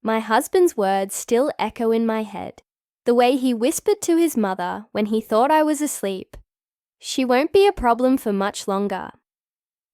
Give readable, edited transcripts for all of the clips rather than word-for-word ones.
My husband's words still echo in my head. The way he whispered to his mother when he thought I was asleep, "She won't be a problem for much longer."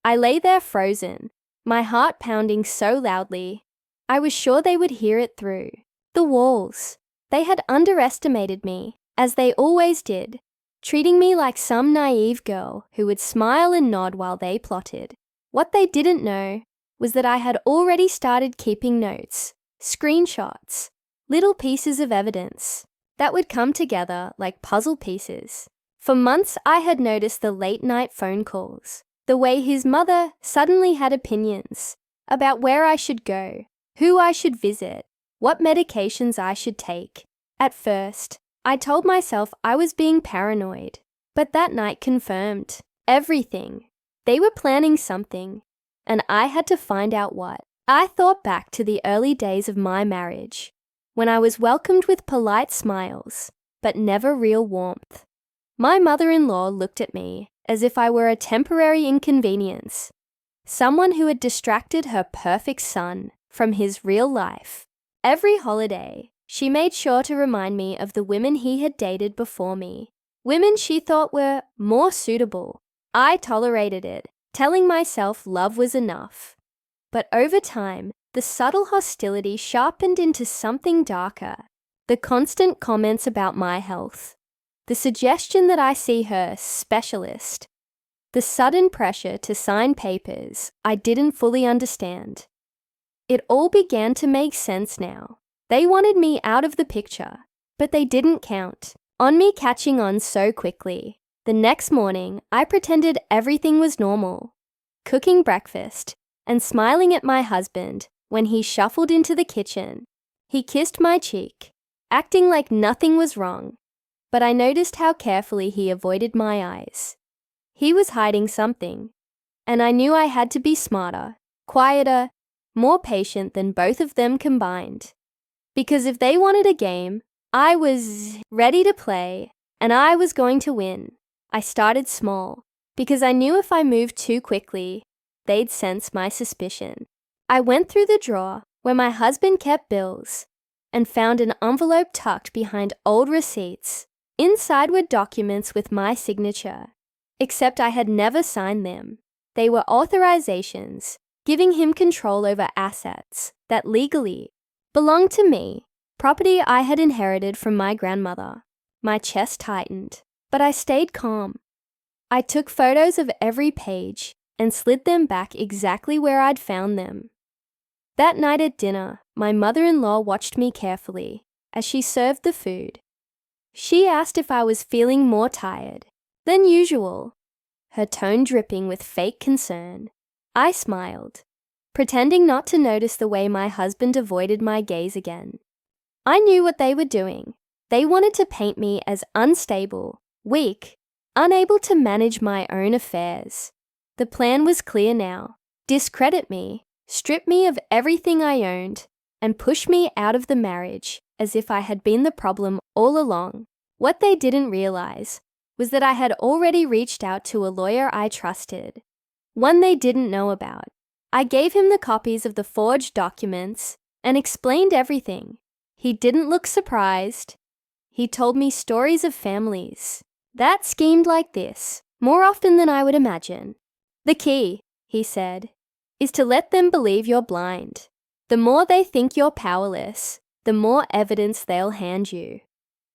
I lay there frozen, my heart pounding so loudly. I was sure they would hear it through the walls. They had underestimated me, as they always did, treating me like some naive girl who would smile and nod while they plotted. What they didn't know was that I had already started keeping notes, screenshots, little pieces of evidence that would come together like puzzle pieces. For months, I had noticed the late-night phone calls, the way his mother suddenly had opinions about where I should go, who I should visit, what medications I should take. At first, I told myself I was being paranoid, but that night confirmed everything. They were planning something, and I had to find out what. I thought back to the early days of my marriage, when I was welcomed with polite smiles, but never real warmth. My mother-in-law looked at me as if I were a temporary inconvenience, someone who had distracted her perfect son from his real life. Every holiday, she made sure to remind me of the women he had dated before me, women she thought were more suitable. I tolerated it, telling myself love was enough. But over time, the subtle hostility sharpened into something darker. The constant comments about my health, the suggestion that I see her specialist, the sudden pressure to sign papers I didn't fully understand. It all began to make sense now. They wanted me out of the picture, but they didn't count on me catching on so quickly. The next morning, I pretended everything was normal, cooking breakfast and smiling at my husband when he shuffled into the kitchen. He kissed my cheek, acting like nothing was wrong, but I noticed how carefully he avoided my eyes. He was hiding something, and I knew I had to be smarter, quieter, more patient than both of them combined. Because if they wanted a game, I was ready to play, and I was going to win. I started small, because I knew if I moved too quickly, they'd sense my suspicion. I went through the drawer where my husband kept bills and found an envelope tucked behind old receipts. Inside were documents with my signature, except I had never signed them. They were authorizations, giving him control over assets that legally belonged to me, property I had inherited from my grandmother. My chest tightened, but I stayed calm. I took photos of every page and slid them back exactly where I'd found them. That night at dinner, my mother-in-law watched me carefully as she served the food. She asked if I was feeling more tired than usual, her tone dripping with fake concern. I smiled, pretending not to notice the way my husband avoided my gaze again. I knew what they were doing. They wanted to paint me as unstable, weak, unable to manage my own affairs. The plan was clear now: discredit me, strip me of everything I owned, and push me out of the marriage as if I had been the problem all along. What they didn't realize was that I had already reached out to a lawyer I trusted, one they didn't know about. I gave him the copies of the forged documents and explained everything. He didn't look surprised. He told me stories of families that schemed like this more often than I would imagine. "The key," he said, "is to let them believe you're blind. The more they think you're powerless, the more evidence they'll hand you."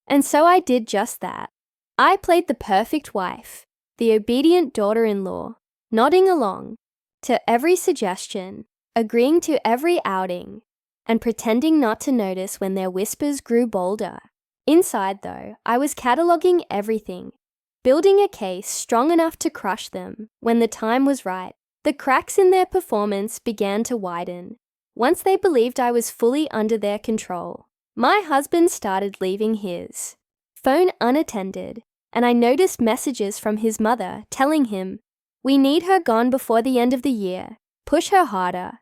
And so I did just that. I played the perfect wife, the obedient daughter-in-law, nodding along to every suggestion, agreeing to every outing, and pretending not to notice when their whispers grew bolder. Inside, though, I was cataloging everything, building a case strong enough to crush them when the time was right. The cracks in their performance began to widen. Once they believed I was fully under their control, my husband started leaving his phone unattended, and I noticed messages from his mother telling him, "We need her gone before the end of the year. Push her harder."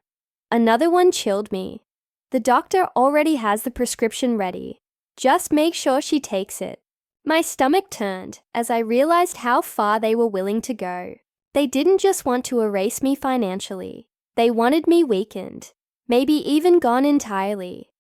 Another one chilled me. "The doctor already has the prescription ready. Just make sure she takes it." My stomach turned as I realized how far they were willing to go. They didn't just want to erase me financially. They wanted me weakened, maybe even gone entirely.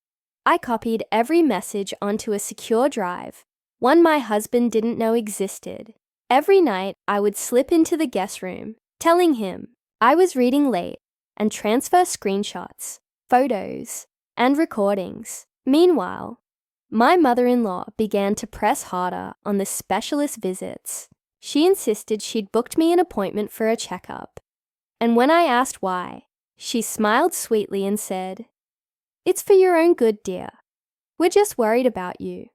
I copied every message onto a secure drive, one my husband didn't know existed. Every night, I would slip into the guest room, telling him I was reading late, and transfer screenshots, photos, and recordings. Meanwhile, my mother-in-law began to press harder on the specialist visits. She insisted she'd booked me an appointment for a checkup. And when I asked why, she smiled sweetly and said, "It's for your own good, dear. We're just worried about you."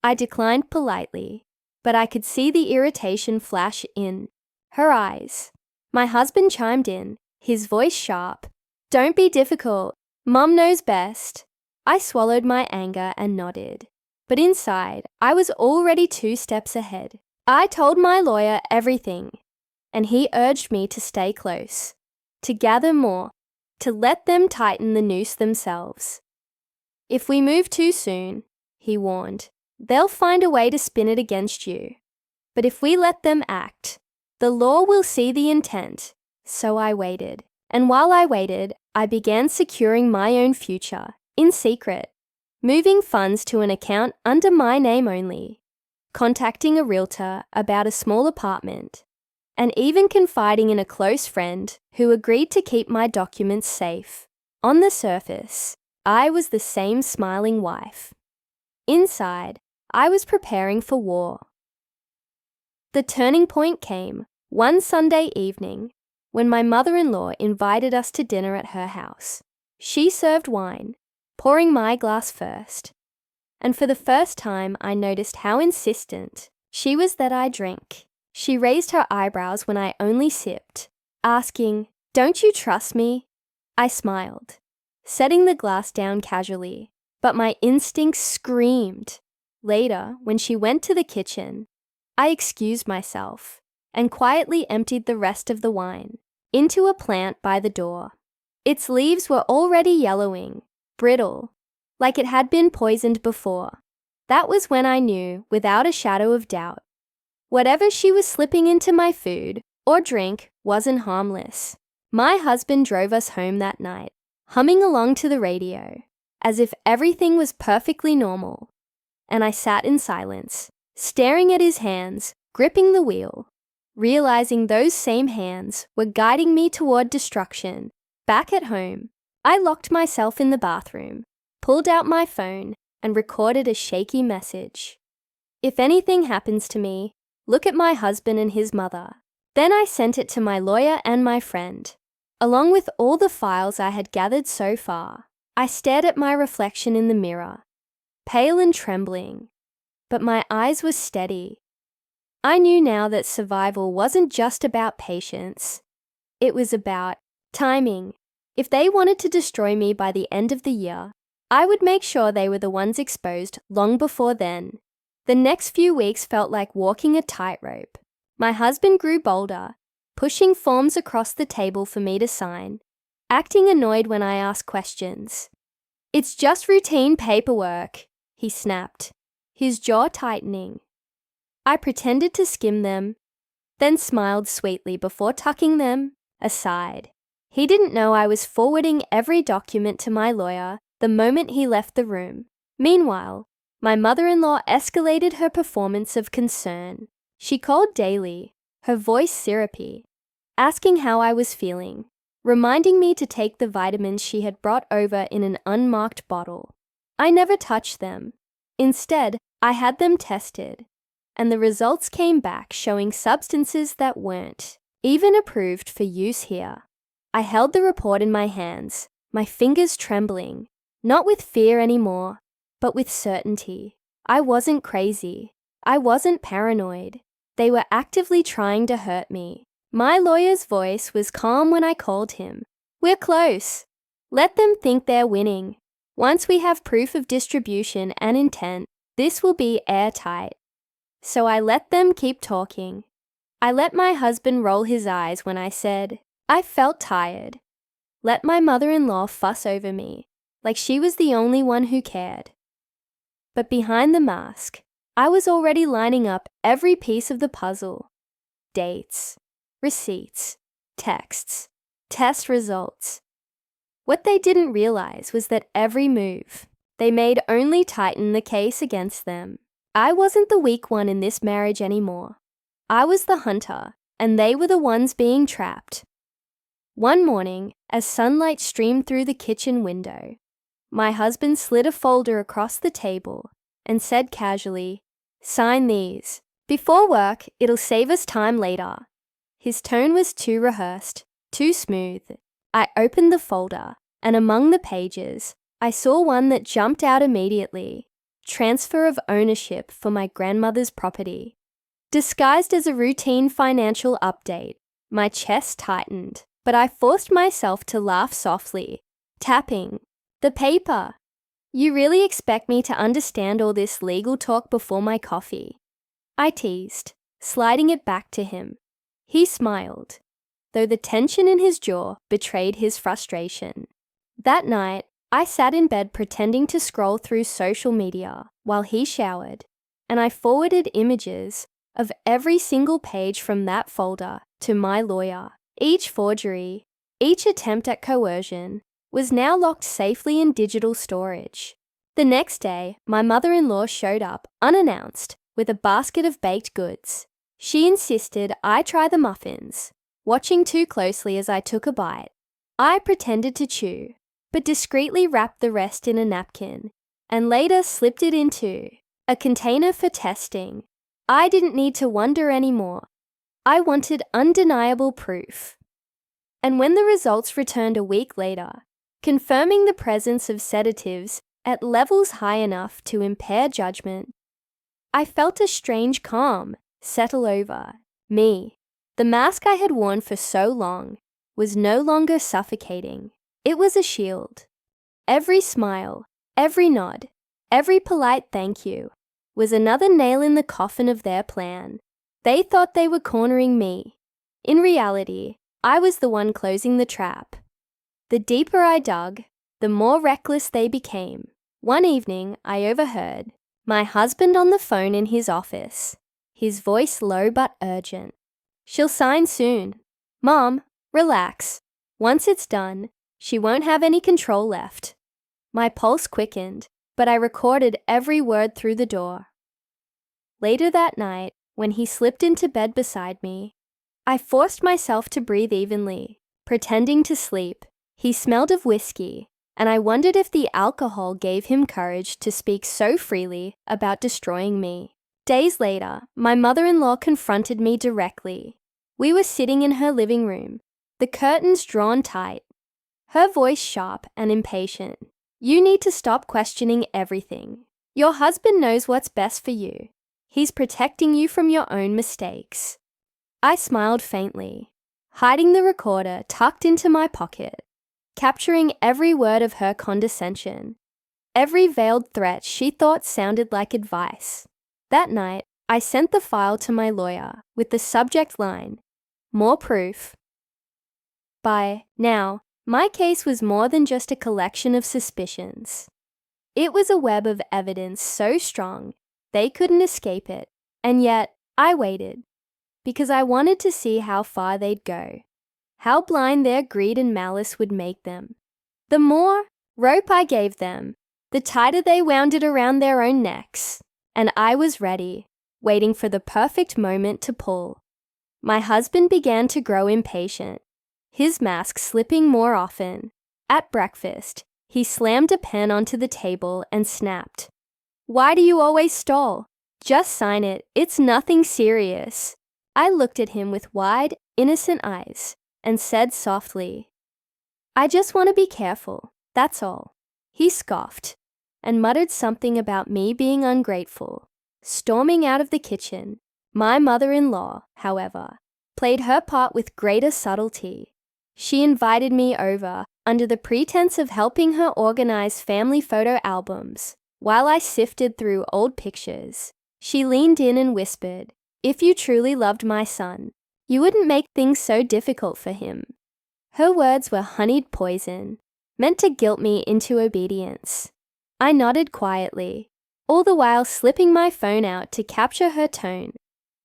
I declined politely, but I could see the irritation flash in her eyes. My husband chimed in, his voice sharp. "Don't be difficult. Mum knows best." I swallowed my anger and nodded. But inside, I was already 2 steps ahead. I told my lawyer everything, and he urged me to stay close, to gather more, to let them tighten the noose themselves. "If we move too soon," he warned, "they'll find a way to spin it against you. But if we let them act, the law will see the intent." So I waited. And while I waited, I began securing my own future, in secret, moving funds to an account under my name only, contacting a realtor about a small apartment, and even confiding in a close friend who agreed to keep my documents safe. On the surface, I was the same smiling wife. Inside, I was preparing for war. The turning point came one Sunday evening when my mother-in-law invited us to dinner at her house. She served wine, pouring my glass first, and for the first time I noticed how insistent she was that I drink. She raised her eyebrows when I only sipped, asking, "Don't you trust me?" I smiled, setting the glass down casually, but my instincts screamed. Later, when she went to the kitchen, I excused myself and quietly emptied the rest of the wine into a plant by the door. Its leaves were already yellowing, brittle, like it had been poisoned before. That was when I knew, without a shadow of doubt, whatever she was slipping into my food or drink wasn't harmless. My husband drove us home that night, humming along to the radio, as if everything was perfectly normal. And I sat in silence, staring at his hands, gripping the wheel, realizing those same hands were guiding me toward destruction. Back at home, I locked myself in the bathroom, pulled out my phone, and recorded a shaky message. "If anything happens to me, look at my husband and his mother." Then I sent it to my lawyer and my friend. Along with all the files I had gathered so far, I stared at my reflection in the mirror, pale and trembling, but my eyes were steady. I knew now that survival wasn't just about patience. It was about timing. If they wanted to destroy me by the end of the year, I would make sure they were the ones exposed long before then. The next few weeks felt like walking a tightrope. My husband grew bolder, pushing forms across the table for me to sign, acting annoyed when I asked questions. "It's just routine paperwork," he snapped, his jaw tightening. I pretended to skim them, then smiled sweetly before tucking them aside. He didn't know I was forwarding every document to my lawyer the moment he left the room. Meanwhile, my mother-in-law escalated her performance of concern. She called daily, her voice syrupy, asking how I was feeling, reminding me to take the vitamins she had brought over in an unmarked bottle. I never touched them. Instead, I had them tested, and the results came back showing substances that weren't even approved for use here. I held the report in my hands, my fingers trembling, not with fear anymore, but with certainty. I wasn't crazy. I wasn't paranoid. They were actively trying to hurt me. My lawyer's voice was calm when I called him. "We're close. Let them think they're winning. Once we have proof of distribution and intent, this will be airtight." So I let them keep talking. I let my husband roll his eyes when I said, I felt tired. Let my mother-in-law fuss over me, like she was the only one who cared. But behind the mask, I was already lining up every piece of the puzzle. Dates, receipts, texts, test results. What they didn't realize was that every move, they made only tighten the case against them. I wasn't the weak one in this marriage anymore. I was the hunter, and they were the ones being trapped. One morning, as sunlight streamed through the kitchen window, my husband slid a folder across the table and said casually, "Sign these. Before work, it'll save us time later." His tone was too rehearsed, too smooth. I opened the folder, and among the pages, I saw one that jumped out immediately: transfer of ownership for my grandmother's property. Disguised as a routine financial update, my chest tightened, but I forced myself to laugh softly, tapping the paper. "You really expect me to understand all this legal talk before my coffee?" I teased, sliding it back to him. He smiled, though the tension in his jaw betrayed his frustration. That night, I sat in bed pretending to scroll through social media while he showered, and I forwarded images of every single page from that folder to my lawyer. Each forgery, each attempt at coercion, was now locked safely in digital storage. The next day, my mother-in-law showed up unannounced with a basket of baked goods. She insisted I try the muffins, watching too closely as I took a bite. I pretended to chew, but discreetly wrapped the rest in a napkin and later slipped it into a container for testing. I didn't need to wonder anymore. I wanted undeniable proof. And when the results returned a week later, confirming the presence of sedatives at levels high enough to impair judgment, I felt a strange calm settle over me. The mask I had worn for so long was no longer suffocating. It was a shield. Every smile, every nod, every polite thank you was another nail in the coffin of their plan. They thought they were cornering me. In reality, I was the one closing the trap. The deeper I dug, the more reckless they became. One evening, I overheard my husband on the phone in his office, his voice low but urgent. "She'll sign soon. Mom, relax. Once it's done, she won't have any control left." My pulse quickened, but I recorded every word through the door. Later that night, when he slipped into bed beside me, I forced myself to breathe evenly, pretending to sleep. He smelled of whiskey, and I wondered if the alcohol gave him courage to speak so freely about destroying me. Days later, my mother-in-law confronted me directly. We were sitting in her living room, the curtains drawn tight. Her voice sharp and impatient. "You need to stop questioning everything. Your husband knows what's best for you. He's protecting you from your own mistakes." I smiled faintly, hiding the recorder tucked into my pocket, capturing every word of her condescension, every veiled threat she thought sounded like advice. That night, I sent the file to my lawyer with the subject line, "More proof." By now, my case was more than just a collection of suspicions. It was a web of evidence so strong they couldn't escape it, and yet I waited, because I wanted to see how far they'd go, how blind their greed and malice would make them. The more rope I gave them, the tighter they wound it around their own necks, and I was ready, waiting for the perfect moment to pull. My husband began to grow impatient, his mask slipping more often. At breakfast, he slammed a pen onto the table and snapped, "Why do you always stall? Just sign it, it's nothing serious." I looked at him with wide, innocent eyes and said softly, "I just want to be careful, that's all." He scoffed and muttered something about me being ungrateful, storming out of the kitchen. My mother-in-law, however, played her part with greater subtlety. She invited me over under the pretense of helping her organize family photo albums. While I sifted through old pictures, she leaned in and whispered, "If you truly loved my son, you wouldn't make things so difficult for him." Her words were honeyed poison, meant to guilt me into obedience. I nodded quietly, all the while slipping my phone out to capture her tone,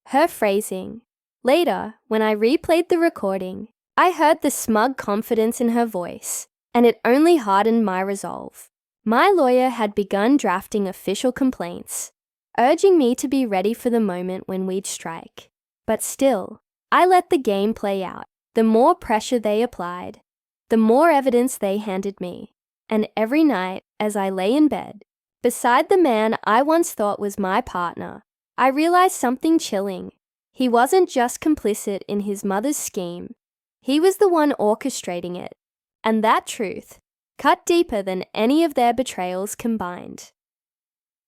her phrasing. Later, when I replayed the recording, I heard the smug confidence in her voice, and it only hardened my resolve. My lawyer had begun drafting official complaints, urging me to be ready for the moment when we'd strike. But still, I let the game play out. The more pressure they applied, the more evidence they handed me. And every night, as I lay in bed, beside the man I once thought was my partner, I realized something chilling. He wasn't just complicit in his mother's scheme. He was the one orchestrating it. And that truth cut deeper than any of their betrayals combined.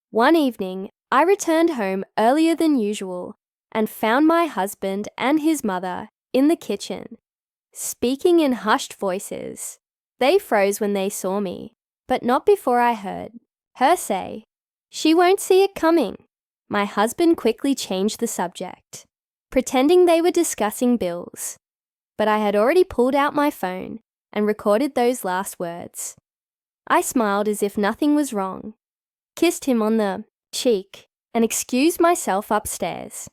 One evening, I returned home earlier than usual and found my husband and his mother in the kitchen, speaking in hushed voices. They froze when they saw me, but not before I heard her say, "She won't see it coming." My husband quickly changed the subject, pretending they were discussing bills. But I had already pulled out my phone and recorded those last words. I smiled as if nothing was wrong, kissed him on the cheek, and excused myself upstairs.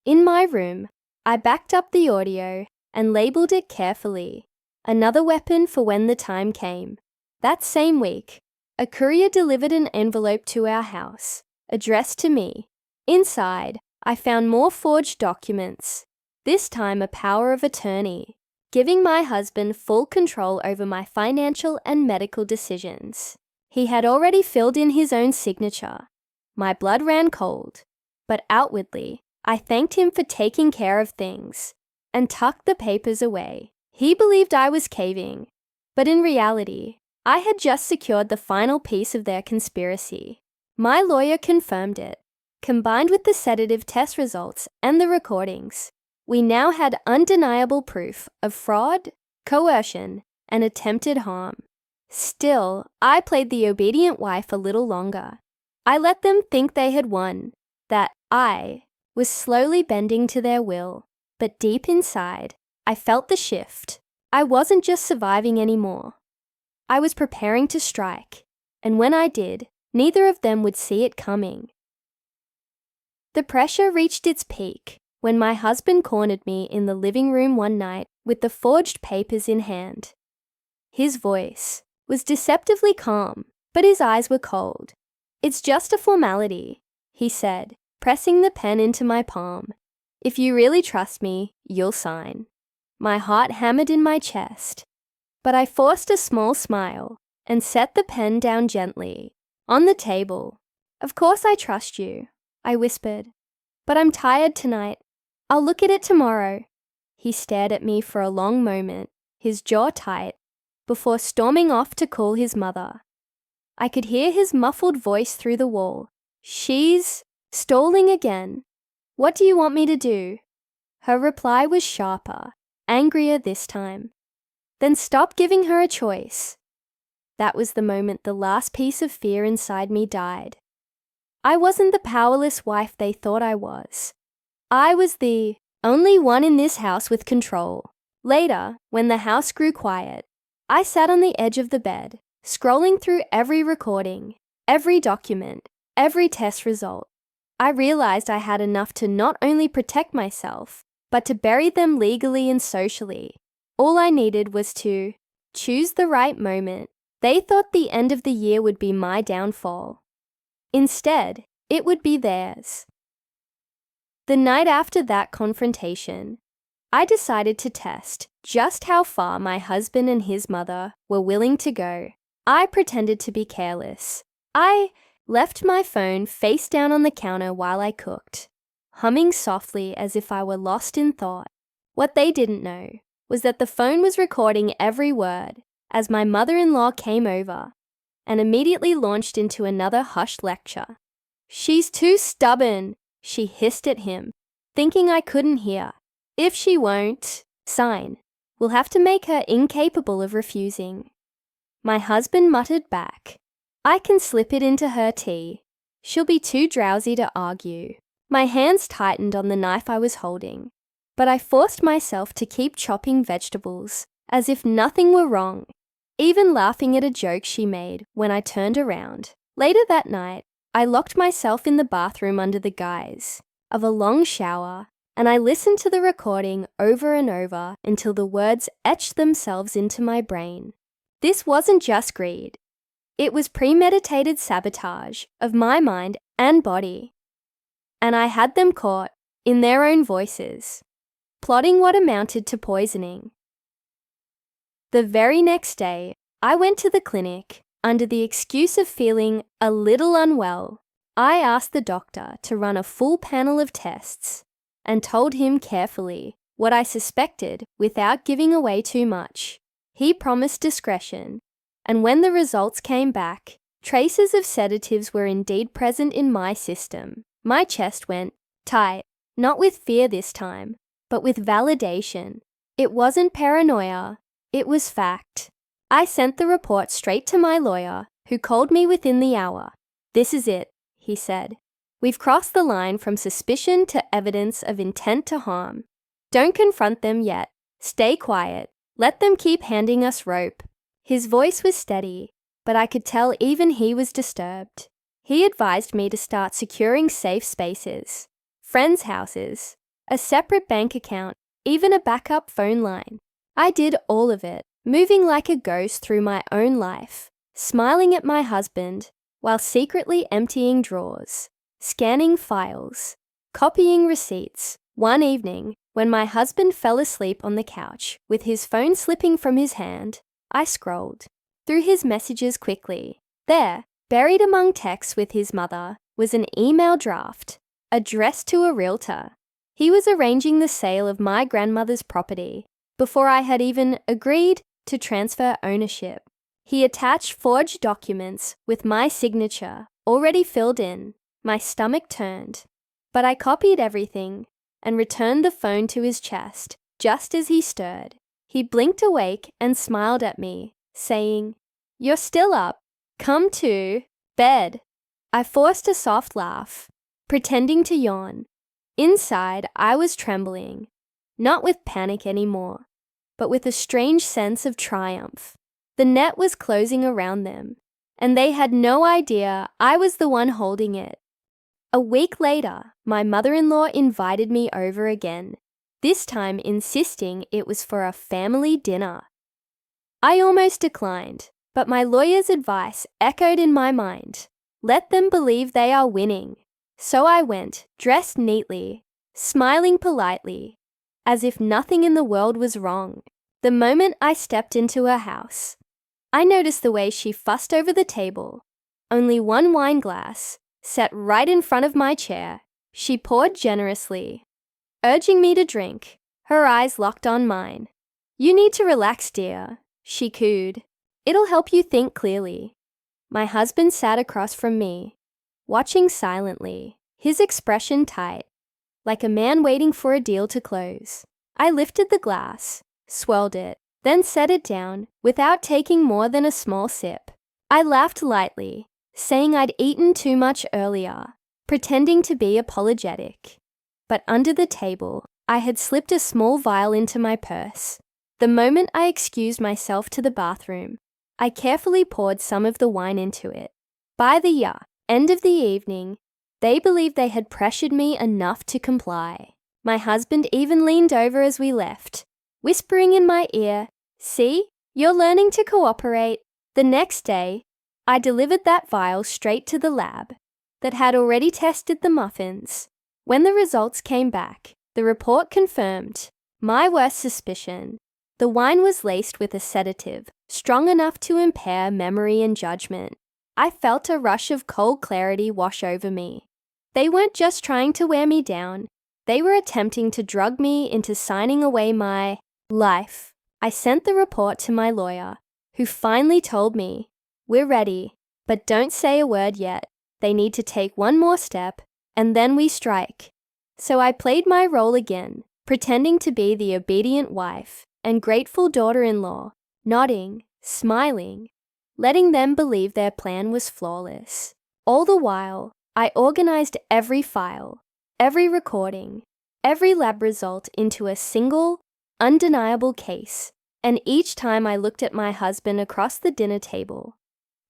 In my room, I backed up the audio and labeled it carefully, another weapon for when the time came. That same week, a courier delivered an envelope to our house, addressed to me. Inside, I found more forged documents, this time a power of attorney, giving my husband full control over my financial and medical decisions. He had already filled in his own signature. My blood ran cold, but outwardly, I thanked him for taking care of things and tucked the papers away. He believed I was caving, but in reality, I had just secured the final piece of their conspiracy. My lawyer confirmed it. Combined with the sedative test results and the recordings, we now had undeniable proof of fraud, coercion, and attempted harm. Still, I played the obedient wife a little longer. I let them think they had won, that I was slowly bending to their will. But deep inside, I felt the shift. I wasn't just surviving anymore. I was preparing to strike, and when I did, neither of them would see it coming. The pressure reached its peak when my husband cornered me in the living room one night with the forged papers in hand. His voice was deceptively calm, but his eyes were cold. "It's just a formality," he said, pressing the pen into my palm. "If you really trust me, you'll sign." My heart hammered in my chest, but I forced a small smile and set the pen down gently on the table. "Of course I trust you," I whispered, "but I'm tired tonight. I'll look at it tomorrow." He stared at me for a long moment, his jaw tight, before storming off to call his mother. I could hear his muffled voice through the wall. "She's stalling again. What do you want me to do?" Her reply was sharper, angrier this time. "Then stop giving her a choice." That was the moment the last piece of fear inside me died. I wasn't the powerless wife they thought I was. I was the only one in this house with control. Later, when the house grew quiet, I sat on the edge of the bed, scrolling through every recording, every document, every test result. I realized I had enough to not only protect myself, but to bury them legally and socially. All I needed was to choose the right moment. They thought the end of the year would be my downfall. Instead, it would be theirs. The night after that confrontation, I decided to test just how far my husband and his mother were willing to go. I pretended to be careless. I left my phone face down on the counter while I cooked, humming softly as if I were lost in thought. What they didn't know was that the phone was recording every word as my mother-in-law came over and immediately launched into another hushed lecture. "She's too stubborn," she hissed at him, thinking I couldn't hear. "If she won't sign, we'll have to make her incapable of refusing." My husband muttered back, "I can slip it into her tea. She'll be too drowsy to argue." My hands tightened on the knife I was holding, but I forced myself to keep chopping vegetables as if nothing were wrong, even laughing at a joke she made when I turned around. Later that night, I locked myself in the bathroom under the guise of a long shower, and I listened to the recording over and over until the words etched themselves into my brain. This wasn't just greed. It was premeditated sabotage of my mind and body. And I had them caught, in their own voices, plotting what amounted to poisoning. The very next day, I went to the clinic under the excuse of feeling a little unwell. I asked the doctor to run a full panel of tests and told him carefully what I suspected without giving away too much. He promised discretion, and when the results came back, traces of sedatives were indeed present in my system. My chest went tight, not with fear this time, but with validation. It wasn't paranoia, it was fact. I sent the report straight to my lawyer, who called me within the hour. "This is it," he said. "We've crossed the line from suspicion to evidence of intent to harm. Don't confront them yet. Stay quiet. Let them keep handing us rope." His voice was steady, but I could tell even he was disturbed. He advised me to start securing safe spaces, friends' houses, a separate bank account, even a backup phone line. I did all of it, moving like a ghost through my own life, smiling at my husband while secretly emptying drawers, scanning files, copying receipts. One evening, when my husband fell asleep on the couch with his phone slipping from his hand, I scrolled through his messages quickly. There, buried among texts with his mother, was an email draft addressed to a realtor. He was arranging the sale of my grandmother's property before I had even agreed to transfer ownership. He attached forged documents with my signature already filled in. My stomach turned, but I copied everything and returned the phone to his chest just as he stirred. He blinked awake and smiled at me, saying, "You're still up. Come to bed." I forced a soft laugh, pretending to yawn. Inside, I was trembling, not with panic anymore, but with a strange sense of triumph. The net was closing around them, and they had no idea I was the one holding it. A week later, my mother-in-law invited me over again, this time insisting it was for a family dinner. I almost declined, but my lawyer's advice echoed in my mind. Let them believe they are winning. So I went, dressed neatly, smiling politely, as if nothing in the world was wrong. The moment I stepped into her house, I noticed the way she fussed over the table. Only one wine glass, set right in front of my chair. She poured generously, urging me to drink, her eyes locked on mine. "You need to relax, dear," she cooed. "It'll help you think clearly." My husband sat across from me, watching silently, his expression tight, like a man waiting for a deal to close. I lifted the glass, swirled it, then set it down without taking more than a small sip. I laughed lightly, saying I'd eaten too much earlier, pretending to be apologetic. But under the table, I had slipped a small vial into my purse. The moment I excused myself to the bathroom, I carefully poured some of the wine into it. By the end of the evening, they believed they had pressured me enough to comply. My husband even leaned over as we left, whispering in my ear, "See, you're learning to cooperate." The next day, I delivered that vial straight to the lab that had already tested the muffins. When the results came back, the report confirmed my worst suspicion. The wine was laced with a sedative strong enough to impair memory and judgment. I felt a rush of cold clarity wash over me. They weren't just trying to wear me down. They were attempting to drug me into signing away my life. I sent the report to my lawyer, who finally told me, "We're ready, but don't say a word yet. They need to take one more step, and then we strike." So I played my role again, pretending to be the obedient wife and grateful daughter-in-law, nodding, smiling, letting them believe their plan was flawless. All the while, I organized every file, every recording, every lab result into a single, undeniable case, and each time I looked at my husband across the dinner table,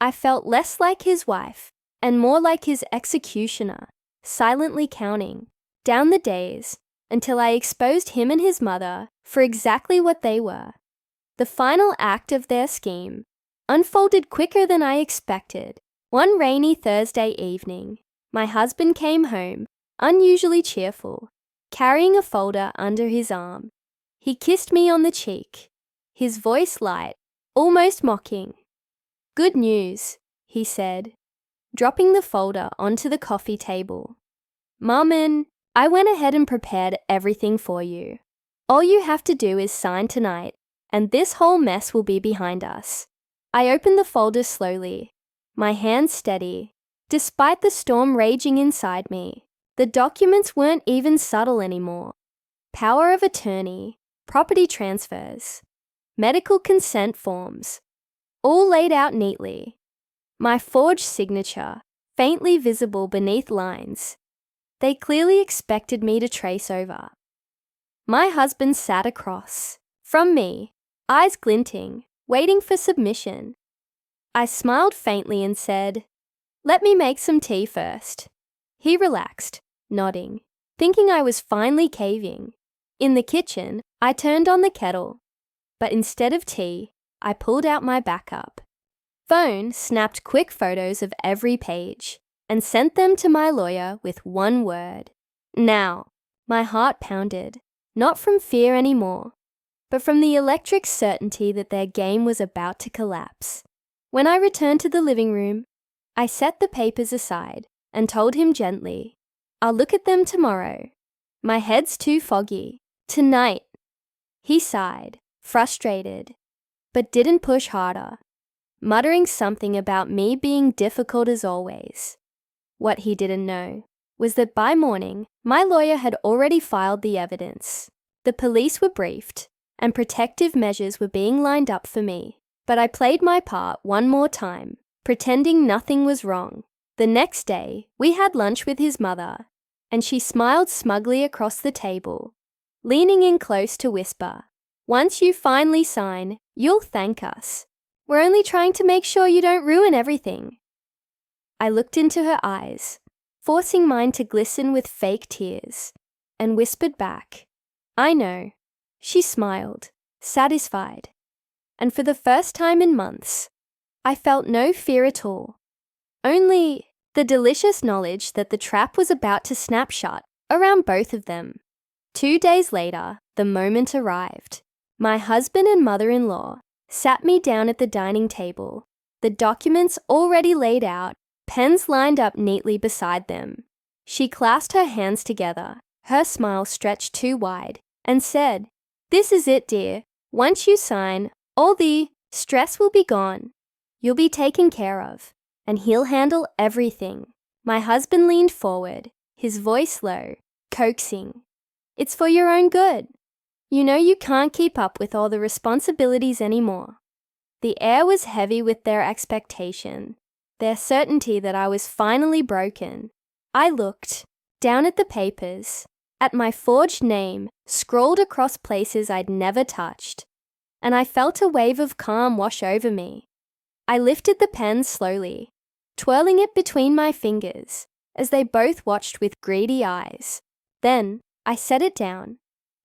I felt less like his wife and more like his executioner, silently counting down the days until I exposed him and his mother for exactly what they were, the final act of their scheme, unfolded quicker than I expected. One rainy Thursday evening, my husband came home, unusually cheerful, carrying a folder under his arm. He kissed me on the cheek, his voice light, almost mocking. "Good news," he said, dropping the folder onto the coffee table. "Mum, I went ahead and prepared everything for you. All you have to do is sign tonight, and this whole mess will be behind us." I opened the folder slowly, my hands steady. Despite the storm raging inside me, the documents weren't even subtle anymore. Power of attorney, property transfers, medical consent forms, all laid out neatly. My forged signature, faintly visible beneath lines. They clearly expected me to trace over. My husband sat across from me, eyes glinting, waiting for submission. I smiled faintly and said, "Let me make some tea first." He relaxed, nodding, thinking I was finally caving. In the kitchen, I turned on the kettle, but instead of tea, I pulled out my backup. Phone snapped quick photos of every page and sent them to my lawyer with one word. Now, my heart pounded, not from fear anymore, but from the electric certainty that their game was about to collapse. When I returned to the living room, I set the papers aside and told him gently, "I'll look at them tomorrow. My head's too foggy. Tonight." He sighed, frustrated, but didn't push harder, muttering something about me being difficult as always. What he didn't know was that by morning, my lawyer had already filed the evidence. The police were briefed, and protective measures were being lined up for me. But I played my part one more time, pretending nothing was wrong. The next day, we had lunch with his mother, and she smiled smugly across the table, leaning in close to whisper, "Once you finally sign, you'll thank us. We're only trying to make sure you don't ruin everything." I looked into her eyes, forcing mine to glisten with fake tears, and whispered back, "I know." She smiled, satisfied, and for the first time in months, I felt no fear at all, only the delicious knowledge that the trap was about to snap shut around both of them. 2 days later, the moment arrived. My husband and mother-in-law sat me down at the dining table, the documents already laid out, pens lined up neatly beside them. She clasped her hands together, her smile stretched too wide, and said, "This is it, dear. Once you sign, all the stress will be gone. You'll be taken care of, and he'll handle everything." My husband leaned forward, his voice low, coaxing. "It's for your own good. You know you can't keep up with all the responsibilities anymore." The air was heavy with their expectation, their certainty that I was finally broken. I looked down at the papers, at my forged name scrawled across places I'd never touched, and I felt a wave of calm wash over me. I lifted the pen slowly, twirling it between my fingers as they both watched with greedy eyes. Then I set it down,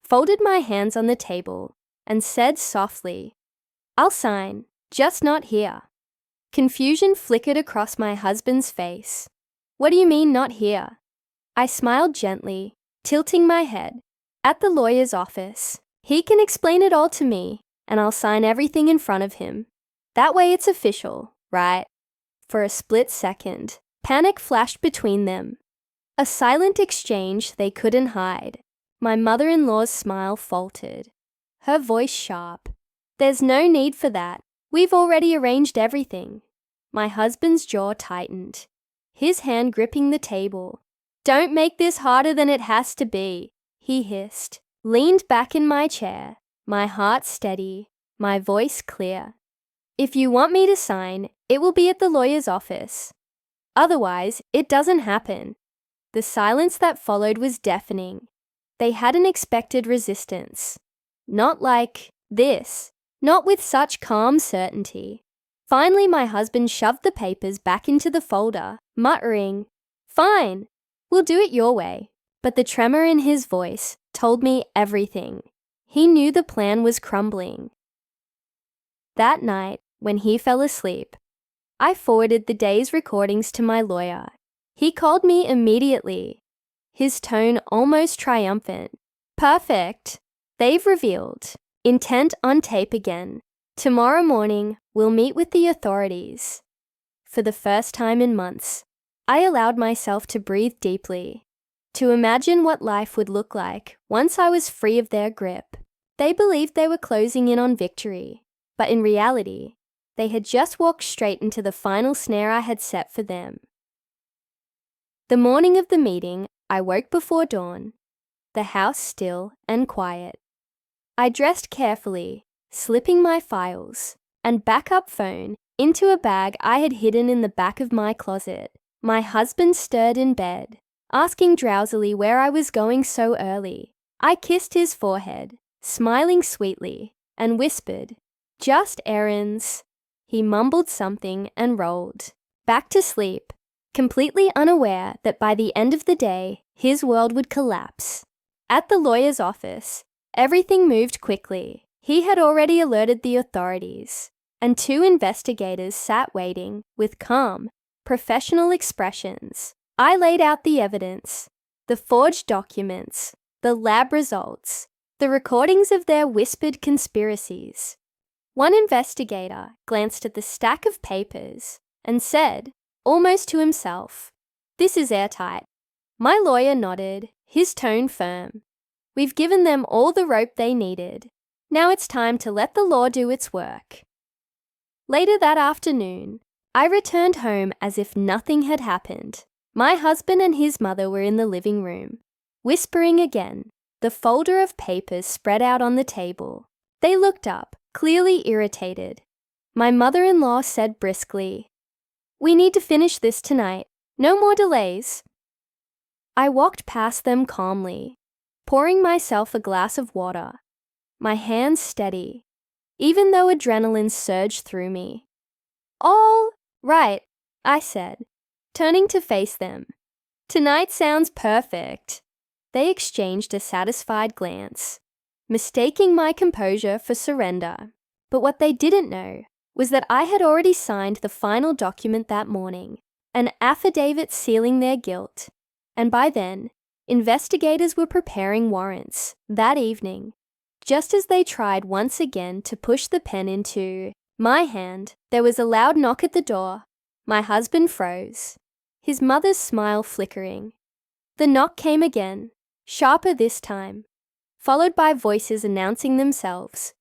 folded my hands on the table, and said softly, "I'll sign, just not here." Confusion flickered across my husband's face. "What do you mean, not here?" I smiled gently, tilting my head. "At the lawyer's office. He can explain it all to me, and I'll sign everything in front of him. That way it's official, right?" For a split second, panic flashed between them. A silent exchange they couldn't hide. My mother-in-law's smile faltered, her voice sharp. "There's no need for that. We've already arranged everything." My husband's jaw tightened, his hand gripping the table. "Don't make this harder than it has to be," he hissed, leaned back in my chair, my heart steady, my voice clear. "If you want me to sign, it will be at the lawyer's office. Otherwise, it doesn't happen." The silence that followed was deafening. They hadn't expected resistance. Not like this, not with such calm certainty. Finally, my husband shoved the papers back into the folder, muttering, "Fine, we'll do it your way." But the tremor in his voice told me everything. He knew the plan was crumbling. That night, when he fell asleep. I forwarded the day's recordings to my lawyer. He called me immediately, his tone almost triumphant. Perfect. They've revealed. Intent on tape again. Tomorrow morning, we'll meet with the authorities. For the first time in months, I allowed myself to breathe deeply, to imagine what life would look like once I was free of their grip. They believed they were closing in on victory, but in reality, they had just walked straight into the final snare I had set for them. The morning of the meeting, I woke before dawn, the house still and quiet. I dressed carefully, slipping my files and backup phone into a bag I had hidden in the back of my closet. My husband stirred in bed, asking drowsily where I was going so early. I kissed his forehead, smiling sweetly, and whispered, "Just errands." He mumbled something and rolled back to sleep, completely unaware that by the end of the day, his world would collapse. At the lawyer's office, everything moved quickly. He had already alerted the authorities, and 2 investigators sat waiting with calm, professional expressions. I laid out the evidence, the forged documents, the lab results, the recordings of their whispered conspiracies. One investigator glanced at the stack of papers and said, almost to himself, "This is airtight." My lawyer nodded, his tone firm. "We've given them all the rope they needed. Now it's time to let the law do its work." Later that afternoon, I returned home as if nothing had happened. My husband and his mother were in the living room, whispering again, the folder of papers spread out on the table. They looked up, clearly irritated. My mother-in-law said briskly, "We need to finish this tonight. No more delays." I walked past them calmly, pouring myself a glass of water, my hands steady, even though adrenaline surged through me. "All right," I said, turning to face them. "Tonight sounds perfect." They exchanged a satisfied glance, mistaking my composure for surrender. But what they didn't know was that I had already signed the final document that morning, an affidavit sealing their guilt. And by then, investigators were preparing warrants that evening. Just as they tried once again to push the pen into my hand, there was a loud knock at the door. My husband froze, his mother's smile flickering. The knock came again, sharper this time, followed by voices announcing themselves.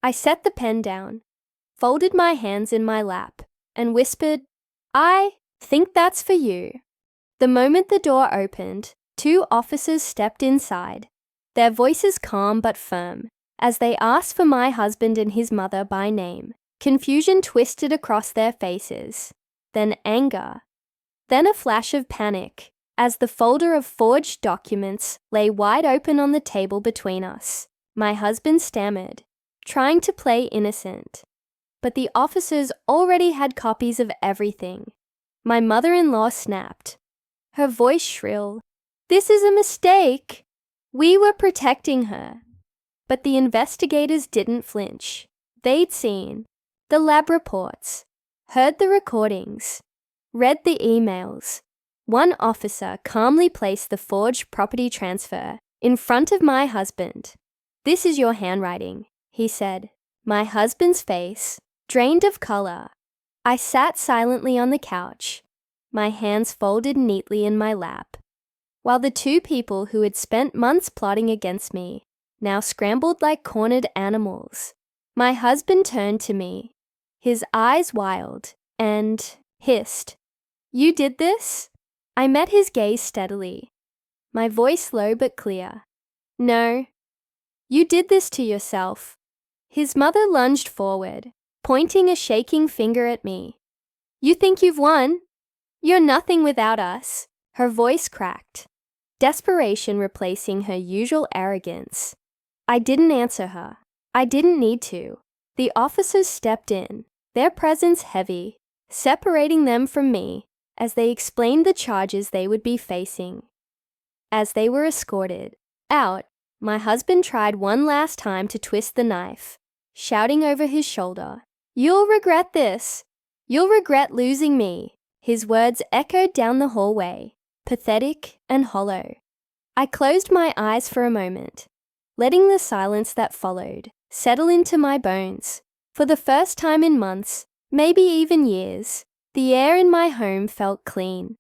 I set the pen down, folded my hands in my lap, and whispered, "I think that's for you." The moment the door opened, 2 officers stepped inside, their voices calm but firm, as they asked for my husband and his mother by name. Confusion twisted across their faces, then anger, then a flash of panic, as the folder of forged documents lay wide open on the table between us. My husband stammered, trying to play innocent, but the officers already had copies of everything. My mother-in-law snapped, her voice shrill, "This is a mistake." We were protecting her. But the investigators didn't flinch. They'd seen the lab reports, heard the recordings, read the emails. One officer calmly placed the forged property transfer in front of my husband. "This is your handwriting," he said. My husband's face drained of color. I sat silently on the couch, my hands folded neatly in my lap, while the 2 people who had spent months plotting against me now scrambled like cornered animals. My husband turned to me, his eyes wild, and hissed, "You did this?" I met his gaze steadily, my voice low but clear. "No, you did this to yourself." His mother lunged forward, pointing a shaking finger at me. "You think you've won? You're nothing without us." Her voice cracked, desperation replacing her usual arrogance. I didn't answer her. I didn't need to. The officers stepped in, their presence heavy, separating them from me as they explained the charges they would be facing. As they were escorted out, my husband tried one last time to twist the knife, shouting over his shoulder, You'll regret this. You'll regret losing me. His words echoed down the hallway, pathetic and hollow. I closed my eyes for a moment, letting the silence that followed settle into my bones. For the first time in months, maybe even years, the air in my home felt clean,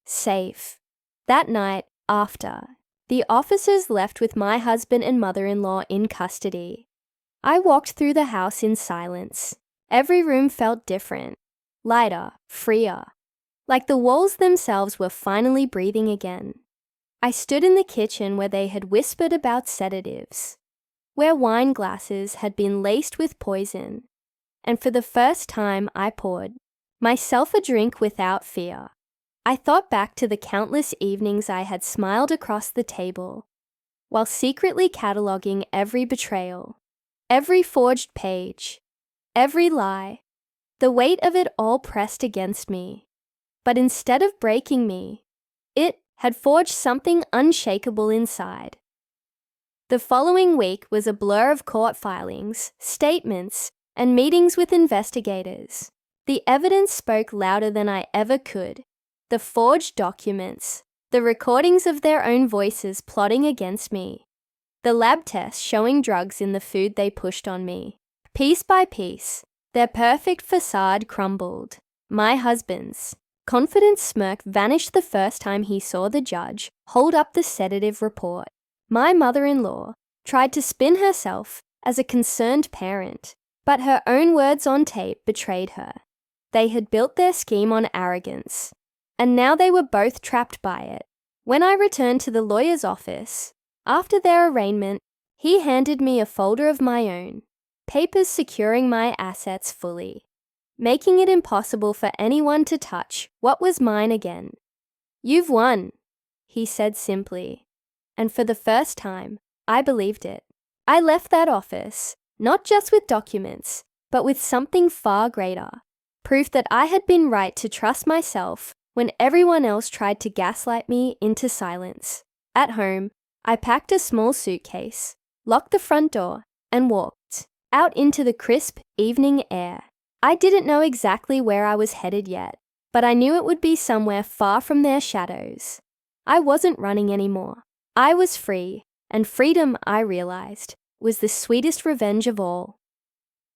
safe. That night, after, the officers left with my husband and mother-in-law in custody. I walked through the house in silence. Every room felt different, lighter, freer, like the walls themselves were finally breathing again. I stood in the kitchen where they had whispered about sedatives, where wine glasses had been laced with poison, and for the first time I poured myself a drink without fear. I thought back to the countless evenings I had smiled across the table, while secretly cataloguing every betrayal, every forged page, every lie. The weight of it all pressed against me, but instead of breaking me, it had forged something unshakable inside. The following week was a blur of court filings, statements, and meetings with investigators. The evidence spoke louder than I ever could. The forged documents, the recordings of their own voices plotting against me, the lab tests showing drugs in the food they pushed on me. Piece by piece, their perfect facade crumbled. My husband's confident smirk vanished the first time he saw the judge hold up the sedative report. My mother-in-law tried to spin herself as a concerned parent, but her own words on tape betrayed her. They had built their scheme on arrogance, and now they were both trapped by it. When I returned to the lawyer's office, after their arraignment, he handed me a folder of my own, papers securing my assets fully, making it impossible for anyone to touch what was mine again. "You've won," he said simply, and for the first time, I believed it. I left that office, not just with documents, but with something far greater, proof that I had been right to trust myself when everyone else tried to gaslight me into silence. At home, I packed a small suitcase, locked the front door, and walked out into the crisp evening air. I didn't know exactly where I was headed yet, but I knew it would be somewhere far from their shadows. I wasn't running anymore. I was free, and freedom, I realized, was the sweetest revenge of all.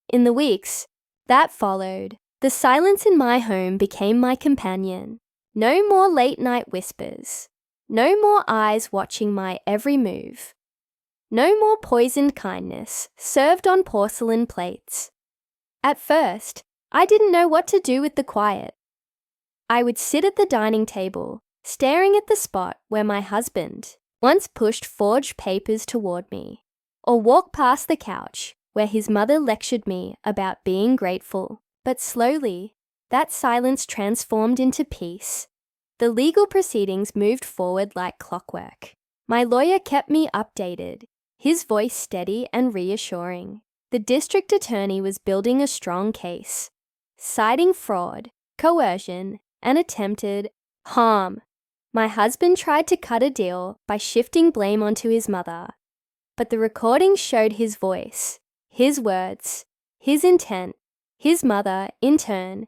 In the weeks that followed, the silence in my home became my companion. No more late-night whispers. No more eyes watching my every move. No more poisoned kindness served on porcelain plates. At first, I didn't know what to do with the quiet. I would sit at the dining table, staring at the spot where my husband once pushed forged papers toward me, or walk past the couch where his mother lectured me about being grateful. But slowly, that silence transformed into peace. The legal proceedings moved forward like clockwork. My lawyer kept me updated, his voice steady and reassuring. The district attorney was building a strong case, citing fraud, coercion, and attempted harm. My husband tried to cut a deal by shifting blame onto his mother, but the recording showed his voice, his words, his intent. His mother, in turn,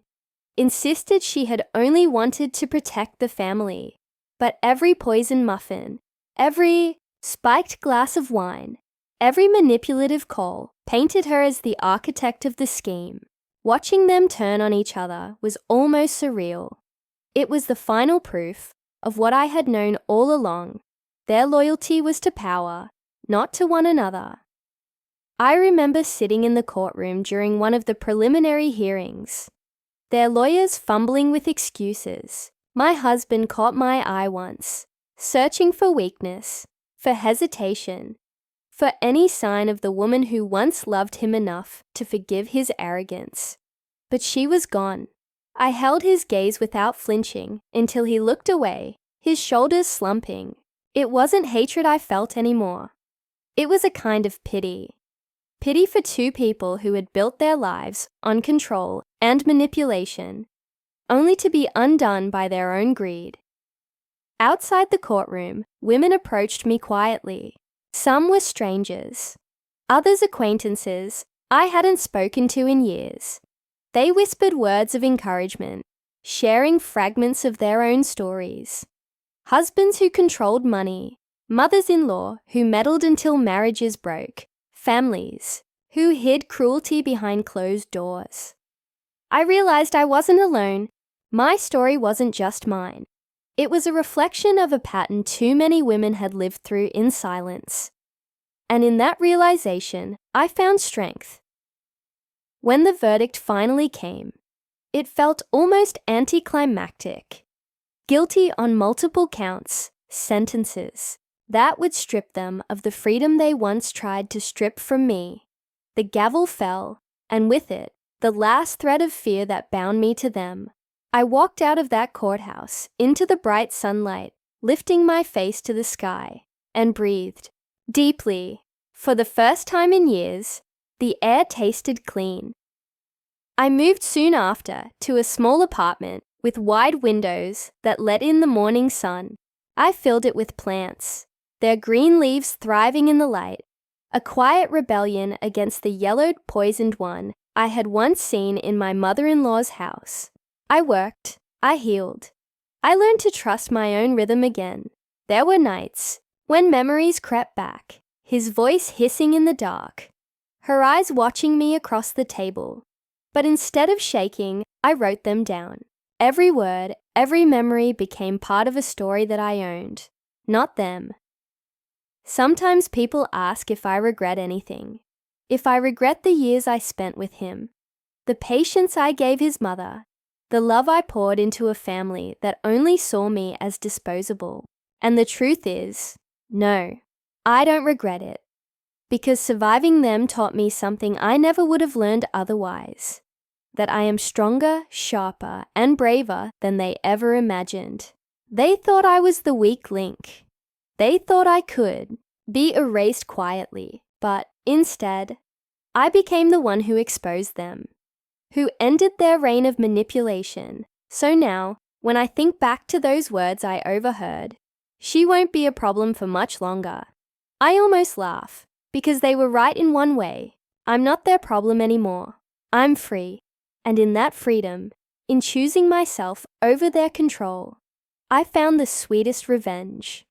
insisted she had only wanted to protect the family, but every poisoned muffin, every spiked glass of wine, every manipulative call painted her as the architect of the scheme. Watching them turn on each other was almost surreal. It was the final proof of what I had known all along. Their loyalty was to power, not to one another. I remember sitting in the courtroom during one of the preliminary hearings, their lawyers fumbling with excuses. My husband caught my eye once, searching for weakness, for hesitation, for any sign of the woman who once loved him enough to forgive his arrogance. But she was gone. I held his gaze without flinching until he looked away, his shoulders slumping. It wasn't hatred I felt anymore. It was a kind of pity. Pity for two people who had built their lives on control and manipulation, only to be undone by their own greed. Outside the courtroom, women approached me quietly. Some were strangers, others acquaintances I hadn't spoken to in years. They whispered words of encouragement, sharing fragments of their own stories. Husbands who controlled money, mothers-in-law who meddled until marriages broke, families who hid cruelty behind closed doors. I realized I wasn't alone. My story wasn't just mine. It was a reflection of a pattern too many women had lived through in silence. And in that realization, I found strength. When the verdict finally came, it felt almost anticlimactic. Guilty on multiple counts, sentences that would strip them of the freedom they once tried to strip from me. The gavel fell, and with it, the last thread of fear that bound me to them. I walked out of that courthouse into the bright sunlight, lifting my face to the sky, and breathed deeply. For the first time in years, the air tasted clean. I moved soon after to a small apartment with wide windows that let in the morning sun. I filled it with plants, their green leaves thriving in the light, a quiet rebellion against the yellowed, poisoned one I had once seen in my mother-in-law's house. I worked, I healed. I learned to trust my own rhythm again. There were nights when memories crept back, his voice hissing in the dark, her eyes watching me across the table. But instead of shaking, I wrote them down. Every word, every memory became part of a story that I owned, not them. Sometimes people ask if I regret anything. If I regret the years I spent with him, the patience I gave his mother, the love I poured into a family that only saw me as disposable. And the truth is, no, I don't regret it. Because surviving them taught me something I never would have learned otherwise. That I am stronger, sharper, and braver than they ever imagined. They thought I was the weak link. They thought I could be erased quietly, but instead, I became the one who exposed them, who ended their reign of manipulation. So now, when I think back to those words I overheard, she won't be a problem for much longer. I almost laugh, because they were right in one way. I'm not their problem anymore. I'm free. And in that freedom, in choosing myself over their control, I found the sweetest revenge.